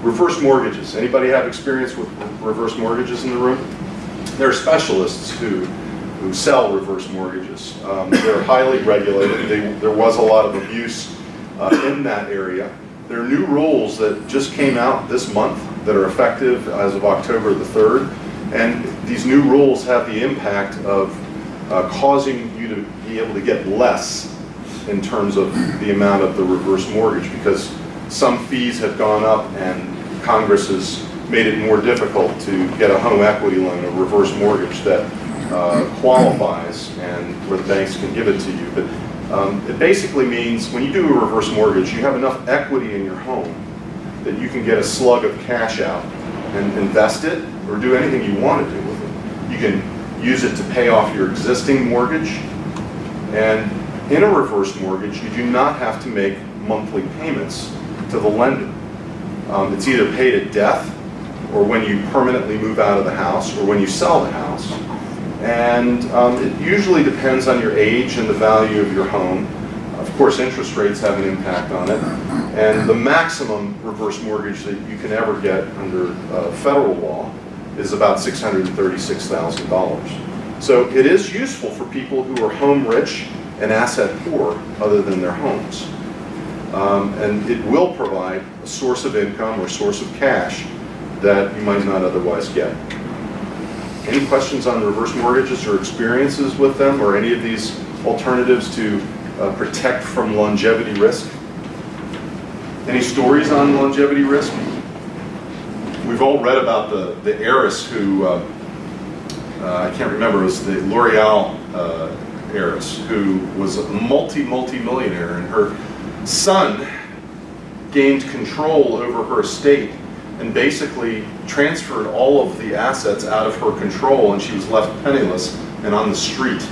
Reverse mortgages. Anybody have experience with reverse mortgages in the room? There are specialists who sell reverse mortgages. They're highly regulated. There was a lot of abuse in that area. There are new rules that just came out this month that are effective as of October the 3rd. And these new rules have the impact of causing you to be able to get less in terms of the amount of the reverse mortgage, because some fees have gone up and Congress has made it more difficult to get a home equity loan, a reverse mortgage that qualifies and where the banks can give it to you. But it basically means when you do a reverse mortgage, you have enough equity in your home that you can get a slug of cash out and invest it or do anything you want to do with it. You can use it to pay off your existing mortgage. And in a reverse mortgage, you do not have to make monthly payments to the lender. It's either paid at death or when you permanently move out of the house or when you sell the house. And it usually depends on your age and the value of your home. Of course, interest rates have an impact on it. And the maximum reverse mortgage that you can ever get under federal law is about $636,000. So it is useful for people who are home rich and asset poor other than their homes. And it will provide a source of income or source of cash that you might not otherwise get. Any questions on reverse mortgages or experiences with them or any of these alternatives to protect from longevity risk? Any stories on longevity risk? We've all read about the heiress who, I can't remember, it was the L'Oreal heiress who was a multi-millionaire, and her son gained control over her estate and basically transferred all of the assets out of her control, and she was left penniless and on the street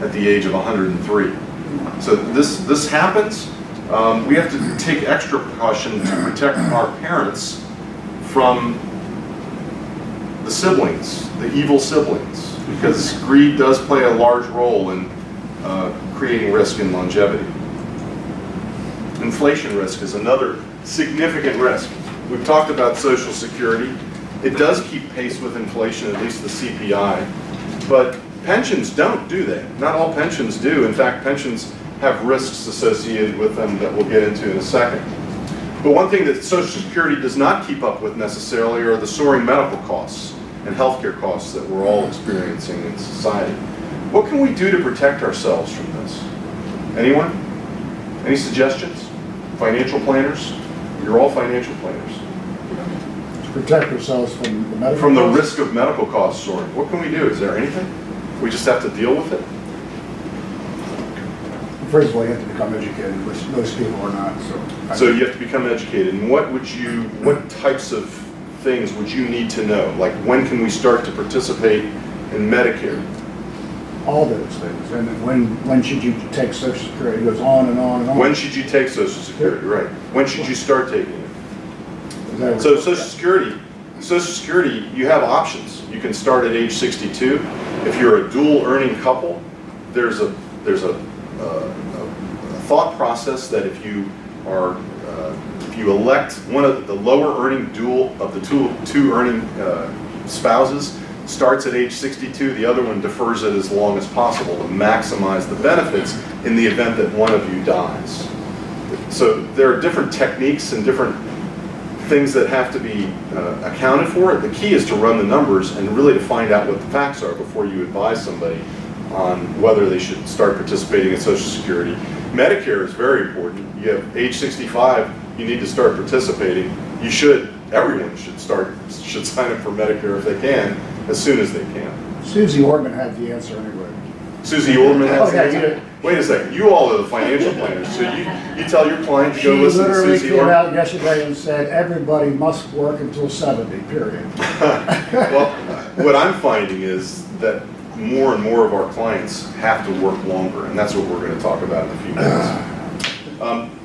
at the age of 103. So this happens. We have to take extra precaution to protect our parents from the siblings, the evil siblings, because greed does play a large role in creating risk in longevity. Inflation risk is another significant risk. We've talked about Social Security. It does keep pace with inflation, at least the CPI, but pensions don't, do they? Not all pensions do. In fact, pensions have risks associated with them that we'll get into in a second. But one thing that Social Security does not keep up with necessarily are the soaring medical costs and healthcare costs that we're all experiencing in society. What can we do to protect ourselves from this? Anyone? Any suggestions? Financial planners? You're all financial planners. To protect ourselves from the medical From the costs? risk of medical costs soaring. What can we do? Is there anything? We just have to deal with it? First of all, you have to become educated, which most people are not. So you have to become educated. And what types of things would you need to know? Like, when can we start to participate in Medicare? All those things. And when should you take Social Security? It goes on and on and on. When should you take Social Security? Right. When should you start taking it? So Social Security, you have options. You can start at age 62. If you're a dual earning couple, there's a thought process that if you elect one of the lower earning dual of the two earning spouses starts at age 62, the other one defers it as long as possible to maximize the benefits in the event that one of you dies. So there are different techniques and different things that have to be accounted for. The key is to run the numbers and really to find out what the facts are before you advise somebody on whether they should start participating in Social Security. Medicare is very important. You have age 65, you need to start participating. Everyone should sign up for Medicare if they can, as soon as they can. Susie Orman had the answer anyway. Susie Orman has the answer? Yeah. Wait a second, you all are the financial planners, so you tell your client to go listen to She literally Susie came Orman? out yesterday and said, everybody must work until 70, period. Well, what I'm finding is that more and more of our clients have to work longer, and that's what we're going to talk about in a few minutes.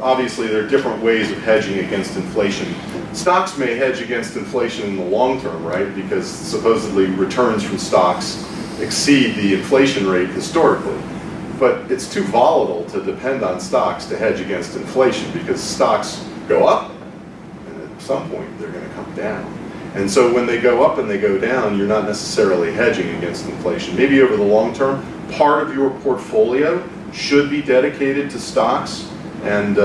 Obviously, there are different ways of hedging against inflation. Stocks may hedge against inflation in the long term, right? Because supposedly returns from stocks exceed the inflation rate historically. But it's too volatile to depend on stocks to hedge against inflation, because stocks go up and some point they're going to come down. And so when they go up and they go down, you're not necessarily hedging against inflation. Maybe over the long term, part of your portfolio should be dedicated to stocks and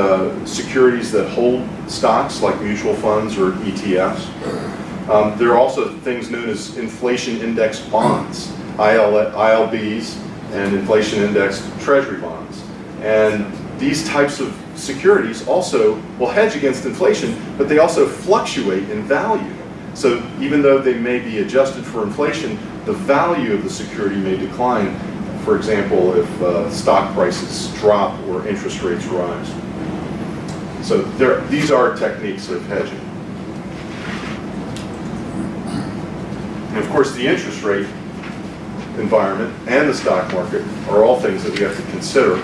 securities that hold stocks like mutual funds or ETFs. There are also things known as inflation indexed bonds, ILBs, and inflation indexed treasury bonds. And these types of securities also will hedge against inflation, but they also fluctuate in value. So even though they may be adjusted for inflation, the value of the security may decline. For example, if stock prices drop or interest rates rise. So these are techniques of hedging. And of course, the interest rate environment and the stock market are all things that we have to consider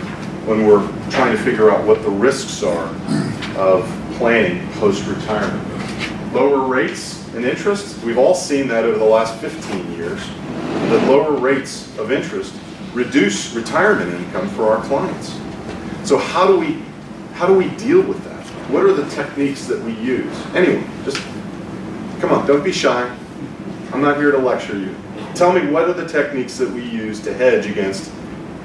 when we're trying to figure out what the risks are of planning post-retirement. Lower rates and interest, we've all seen that over the last 15 years, that lower rates of interest reduce retirement income for our clients. So how do we deal with that? What are the techniques that we use? Anyway, just come on, don't be shy. I'm not here to lecture you. Tell me, what are the techniques that we use to hedge against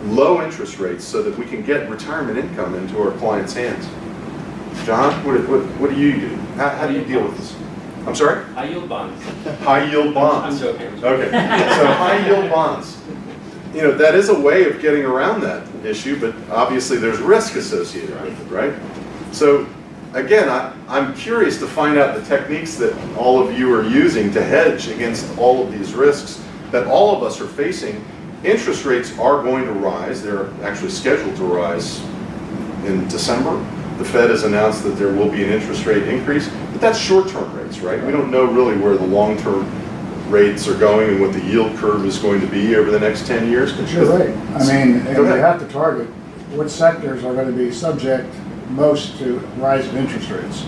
low interest rates so that we can get retirement income into our clients' hands? John, what do you do? How do you deal with this? I'm sorry? High yield bonds. High yield bonds. I'm joking. Okay, so high yield bonds. You know, that is a way of getting around that issue, but obviously there's risk associated with it, right? So again, I'm curious to find out the techniques that all of you are using to hedge against all of these risks that all of us are facing. Interest rates are going to rise. They're actually scheduled to rise in December. The Fed has announced that there will be an interest rate increase, but that's short-term rates, right? We don't know really where the long-term rates are going and what the yield curve is going to be over the next 10 years. But you're right. I mean, and you have to target what sectors are going to be subject most to rising interest rates.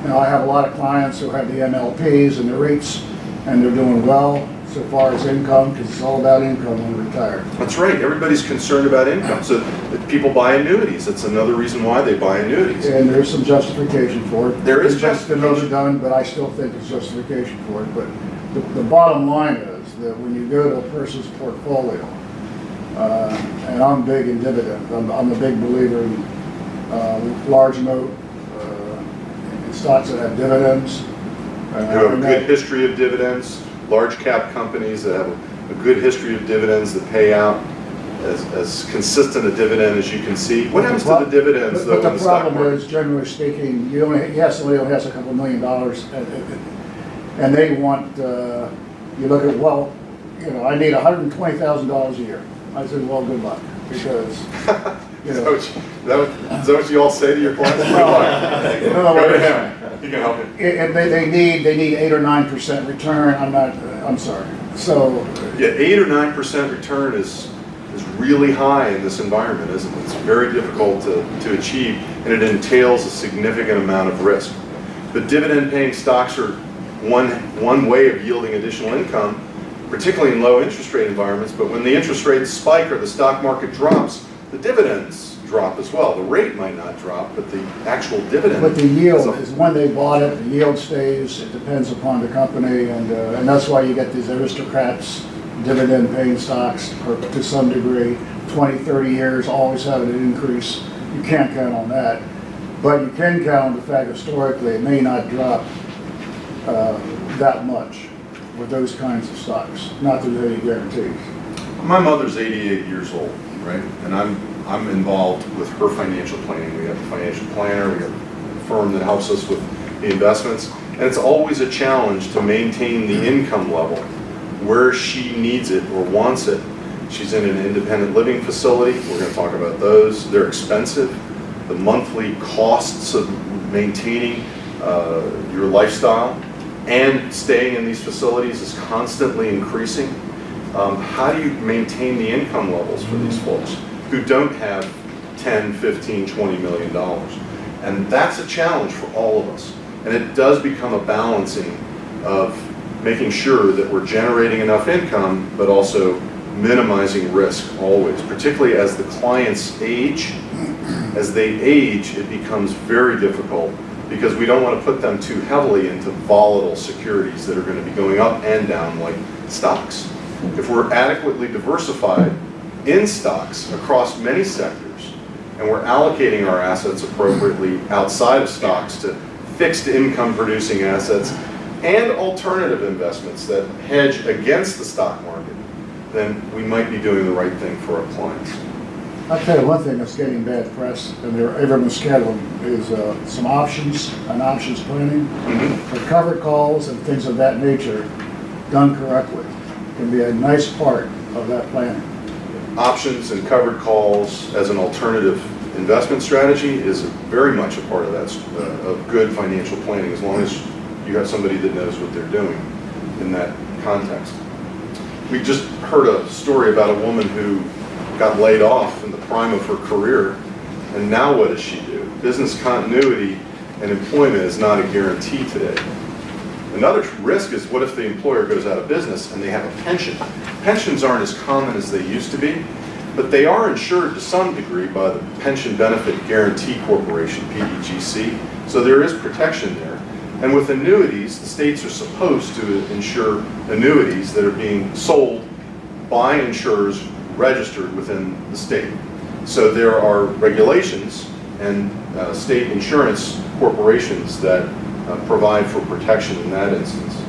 You know, I have a lot of clients who have the MLPs and the rates, and they're doing well so far as income, because it's all about income when we retire. That's right. Everybody's concerned about income. So people buy annuities. That's another reason why they buy annuities. And there's some justification for it. There is It's just been justification. overdone, but I still think there's justification for it. But the bottom line is that when you go to a person's portfolio, and I'm big in dividends. I'm a big believer in large note in stocks that have dividends. Who have a good history of dividends, large cap companies that have a good history of dividends that pay out as consistent a dividend as you can see. What happens to the dividends though But in the the stock problem market? is, generally speaking, somebody only has a couple $1 million, and they want, you look at, well, you know, I need $120,000 a year. I said, well, good luck, because, you know. Is that what you all say to your clients? Good luck. Go to him. He can help you. If they need 8 or 9% return, I'm sorry. So, Yeah, 8 or 9% return is really high in this environment, isn't it? It's very difficult to achieve, and it entails a significant amount of risk. But dividend-paying stocks are one way of yielding additional income, particularly in low interest rate environments. But when the interest rates spike or the stock market drops, the dividends drop as well. The rate might not drop, but the actual dividend. but the yield is when they bought it, the yield stays. It depends upon the company, and that's why you get these aristocrats, dividend-paying stocks to some degree, 20, 30 years, always having an increase. You can't count on that. But you can count on the fact historically it may not drop that much with those kinds of stocks. Not that there's any guarantees. My mother's 88 years old, right? And I'm involved with her financial planning. We have a financial planner, we have a firm that helps us with the investments. And it's always a challenge to maintain the income level where she needs it or wants it. She's in an independent living facility. We're going to talk about those. They're expensive. The monthly costs of maintaining your lifestyle and staying in these facilities is constantly increasing. How do you maintain the income levels for these folks who don't have 10, 15, 20 million dollars? And that's a challenge for all of us. And it does become a balancing of making sure that we're generating enough income, but also minimizing risk always, particularly as the clients age. As they age, it becomes very difficult because we don't want to put them too heavily into volatile securities that are going to be going up and down like stocks. If we're adequately diversified in stocks across many sectors, and we're allocating our assets appropriately outside of stocks to fixed income producing assets and alternative investments that hedge against the stock market, then we might be doing the right thing for our clients. I'll tell you one thing that's getting bad press, and everyone's scared of them, is some options and options planning. For covered calls and things of that nature, done correctly, can be a nice part of that planning. Options and covered calls as an alternative investment strategy is very much a part of that, of good financial planning, as long as you have somebody that knows what they're doing in that context. We just heard a story about a woman who got laid off in the prime of her career, and now what does she do? Business continuity and employment is not a guarantee today. Another risk is, what if the employer goes out of business and they have a pension? Pensions aren't as common as they used to be, but they are insured to some degree by the Pension Benefit Guarantee Corporation, PBGC, so there is protection there. And with annuities, the states are supposed to insure annuities that are being sold by insurers registered within the state. So there are regulations and state insurance corporations that provide for protection in that instance.